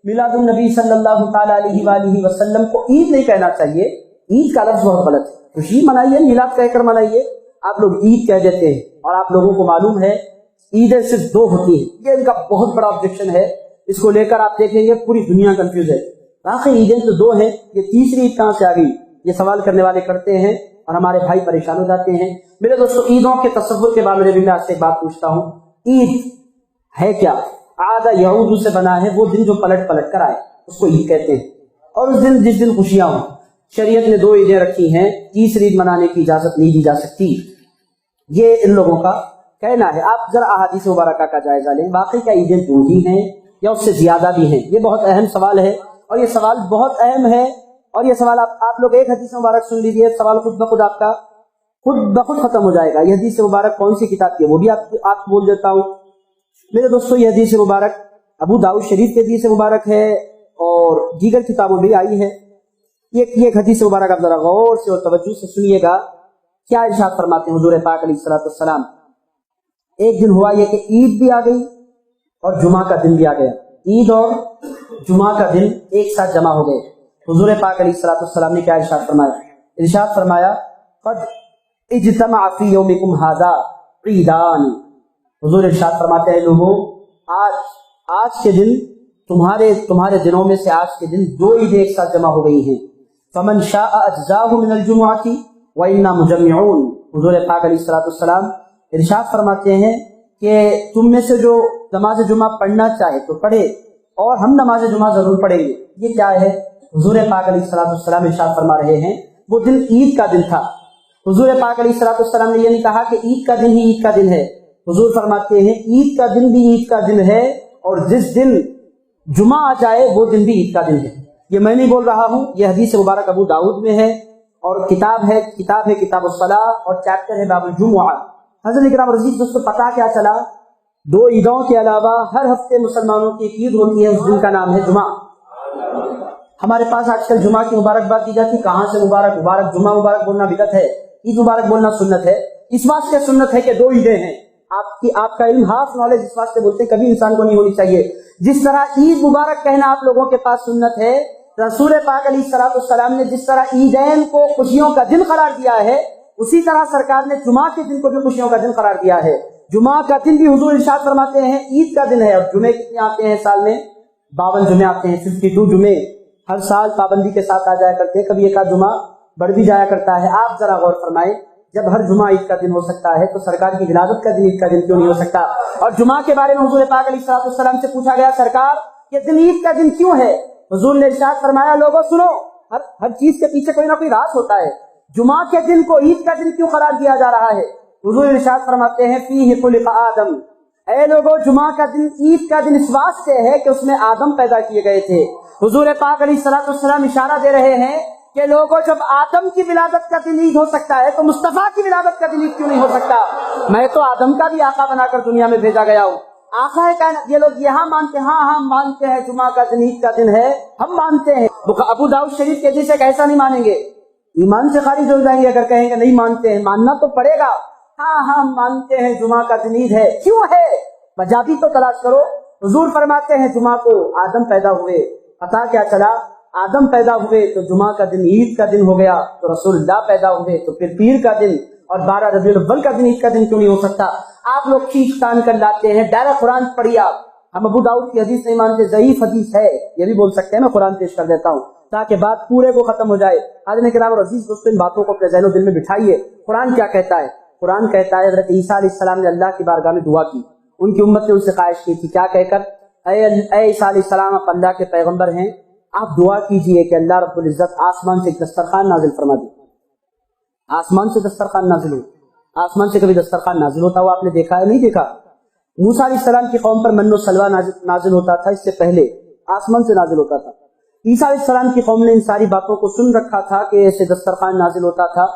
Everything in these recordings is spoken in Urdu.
میلاد النبی صلی اللہ تعالیٰ علیہ وآلہ وسلم کو عید نہیں کہنا چاہیے، عید کا لفظ بہت غلط ہے. خوشی منائیے، میلاد کہہ کر منائیے. آپ لوگ عید کہہ دیتے ہیں، اور آپ لوگوں کو معلوم ہے عیدیں صرف دو ہوتی ہیں. یہ ان کا بہت بڑا آبجیکشن ہے، اس کو لے کر آپ دیکھیں گے پوری دنیا کنفیوز ہے. باقی عیدیں تو دو ہیں، یہ تیسری عید کہاں سے آ گئی؟ یہ سوال کرنے والے کرتے ہیں اور ہمارے بھائی پریشان ہو جاتے ہیں. میرے دوستو، عیدوں کے تصور کے بارے میں بھی میں آپ سے ایک بات پوچھتا ہوں. عید ہے کیا؟ عاد یعود سے بنا ہے، وہ دن جو پلٹ پلٹ کر آئے اس کو عید کہتے ہیں. اور اس دن جس دن خوشیاں ہوں. شریعت نے دو عیدیں رکھی ہیں، تیسری عید منانے کی اجازت نہیں دی جا سکتی. یہ ان لوگوں کا کہنا ہے. آپ ذرا احادیث مبارکہ کا جائزہ لیں، واقعی کیا عیدیں دو ہی ہیں یا اس سے زیادہ بھی ہیں؟ یہ بہت اہم سوال ہے، اور یہ سوال بہت اہم ہے. اور یہ سوال آپ لوگ ایک حدیث مبارک سن لیجیے، سوال خود بخود آپ کا خود بخود ختم ہو جائے گا. یہ حدیث مبارک کون سی کتاب کی ہے وہ بھی آپ بول دیتا ہوں. میرے دوستو، یہ حدیث مبارک ابو داؤد شریف کی حدیث مبارک ہے اور دیگر کتابوں بھی آئی ہے. یہ حدیث مبارک آپ ذرا غور سے اور توجہ سے سنیے گا. کیا ارشاد فرماتے ہیں حضور پاک علیہ الصلوۃ والسلام؟ ایک دن ہوا یہ کہ عید بھی آ گئی اور جمعہ کا دن بھی آ گیا. عید اور جمعہ کا دن ایک ساتھ جمع ہو گئے. حضور پاک علیہ الصلوۃ والسلام نے کیا ارشاد فرمایا؟ ارشاد فرمایا قد اجتمع فی یومکم ھذا عیدان. حضور ارشاد فرماتے ہیں لوگوں، آج کے دن تمہارے دنوں میں سے آج کے دن دو عیدیں ایک ساتھ جمع ہو گئی ہیں. فمن شاء اجزاہ من الجمعۃ وَإِنَّا مُجَمِّعُونَ. حضور پاک علیہ الصلوۃ والسلام ارشاد فرماتے ہیں کہ تم میں سے جو نماز جمعہ پڑھنا چاہے تو پڑھے، اور ہم نماز جمعہ ضرور پڑھیں گے. یہ کیا ہے؟ حضور پاک علیہ الصلوۃ والسلام ارشاد فرما رہے ہیں وہ دن عید کا دن تھا. حضور پاک علیہ الصلوۃ والسلام نے یہ نہیں کہا کہ عید کا دن ہی عید کا دن ہے. حضور فرماتے ہیں عید کا دن بھی عید کا دن ہے، اور جس دن جمعہ آ جائے وہ دن بھی عید کا دن ہے. یہ میں نہیں بول رہا ہوں، یہ حدیث مبارک ابو داؤد میں ہے، اور کتاب ہے کتاب الصلاۃ، اور چیپٹر ہے باب الجمعہ. حضرت اکرام عزیز دوستو، پتہ کیا چلا؟ دو عیدوں کے علاوہ ہر ہفتے مسلمانوں کی ایک عید ہوتی ہے، اس دن کا نام ہے جمعہ. ہمارے پاس آج کل جمعہ کی مبارکباد دی جاتی. کہاں سے مبارک جمعہ مبارک بولنا بدعت ہے، عید مبارک بولنا سنت ہے. اس واسطے سنت ہے کہ دو عیدیں ہیں. آپ کا علم ہاف نالج اس واسطے بولتے ہیں کبھی انسان کو نہیں ہونی چاہیے. جس طرح عید مبارک کہنا آپ لوگوں کے پاس سنت ہے، رسول پاک علیہ الصلوۃ والسلام نے جس طرح عیدین کو خوشیوں کا دن قرار دیا ہے، اسی طرح سرکار نے جمعہ کے دن کو بھی خوشیوں کا دن قرار دیا ہے. جمعہ کا دن بھی حضور ارشاد فرماتے ہیں عید کا دن ہے. اور جمعے کتنے آتے ہیں سال میں؟ 52 جمعے آتے ہیں، 52 جمعے ہر سال پابندی کے ساتھ آ جایا کرتے ہیں. کبھی ایک آدھ جمعہ بڑھ بھی جایا کرتا ہے. آپ ذرا غور فرمائیں، جب ہر جمعہ عید کا دن ہو سکتا ہے تو سرکار کی ولادت کا دن عید کا دن کیوں نہیں ہو سکتا؟ اور جمعہ کے بارے میں حضور پاک علیہ الصلوۃ والسلام سے پوچھا گیا سرکار یہ دن عید کا دن کیوں ہے؟ حضور نے ارشاد فرمایا لوگوں سنو، ہر چیز کے پیچھے کوئی نہ کوئی راز ہوتا ہے. جمعہ کے دن کو عید کا دن کیوں قرار دیا جا رہا ہے؟ حضور ارشاد فرماتے ہیں فیہ خلق آدم. اے لوگوں، جمعہ کا دن عید کا دن اس واسطے ہے کہ اس میں آدم پیدا کیے گئے تھے. حضور پاک علیہ الصلوۃ والسلام اشارہ دے رہے ہیں کہ لوگوں جب آدم کی ولادت کا دن عید ہو سکتا ہے تو مصطفیٰ کی ولادت کا دن عید کیوں نہیں ہو سکتا؟ میں تو آدم کا بھی آقا بنا کر دنیا میں بھیجا گیا ہوں. آقا ہے کائنات. یہ لوگ یہاں مانتے ہیں، ہاں ہم مانتے ہیں جمعہ کا دن عید کا دن ہے، ہم مانتے ہیں. ابو داؤد شریف کے حدیث ہے کہ ایسا نہیں مانیں گے، ایمان سے خارج ہو جائیں گے اگر کہیں گے نہیں مانتے ہیں. ماننا تو پڑے گا. ہاں ہم مانتے ہیں جمعہ کا دن عید ہے. کیوں ہے؟ وجہ بھی تو تلاش کرو. حضور فرماتے ہیں جمعہ کو آدم پیدا ہوئے. پتہ کیا چلا؟ آدم پیدا ہوئے تو جمعہ کا دن عید کا دن ہو گیا. تو رسول اللہ پیدا ہوئے تو پھر پیر کا دن، اور 12 ربیع الاول کا دن عید کا دن کیوں نہیں ہو سکتا؟ آپ لوگ کھینچ تان کر لاتے ہیں. ڈائریکٹ قرآن پڑھیے آپ. ہم ابو داؤد کی حدیث نہیں مانتے، ضعیف حدیث ہے یہ بھی بول سکتے ہیں. میں قرآن پیش کر دیتا ہوں تاکہ بات پورے کو ختم ہو جائے. حاضرین کرام اور عزیز دوستو، ان باتوں کو اپنے ذہن و دل میں بٹھائیے. قرآن کیا کہتا ہے؟ قرآن کہتا ہے حضرت عیسیٰ علیہ السلام نے اللہ کی بارگاہ میں دعا کی. ان کی امت نے ان سے خواہش کی تھی، کیا کہہ کر؟ اے عیسیٰ علیہ السلام، آپ اللہ کے پیغمبر ہیں، آپ دعا کیجئے کہ اللہ رب العزت آسمان سے ایک دسترخوان نازل فرما دے. آسمان سے دسترخوان نازل ہو. آسمان سے کبھی دسترخوان نازل ہوتا ہوا آپ نے دیکھا ہے؟ نہیں دیکھا. موسیٰ علیہ السلام کی قوم پر من و سلوہ نازل ہوتا تھا، اس سے پہلے آسمان سے نازل ہوتا تھا. عیسیٰ علیہ السلام کی قوم نے ان ساری باتوں کو سن رکھا تھا کہ ایسے دسترخوان نازل ہوتا تھا.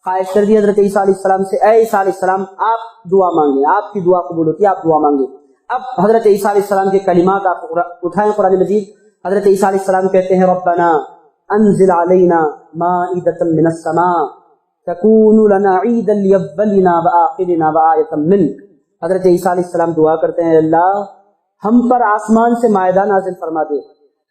خواہش کر دی حضرت عیسیٰ علیہ السلام سے، اے عیسیٰ علیہ السلام آپ دعا مانگیں، آپ کی دعا قبول ہوتی ہے، آپ دعا مانگیں. اب حضرت عیسیٰ علیہ السلام کے کلمات آپ اٹھائیں قرآن مجید. حضرت عیسیٰ علیہ السلام کہتے ہیں ربنا انزل علینا مائدۃ من السماء تکون لنا عیدا لاولنا وآخرنا وآیۃ منک. حضرت عیسیٰ علیہ السلام دعا کرتے ہیں اللہ ہم پر آسمان سے مائدہ نازل فرما دے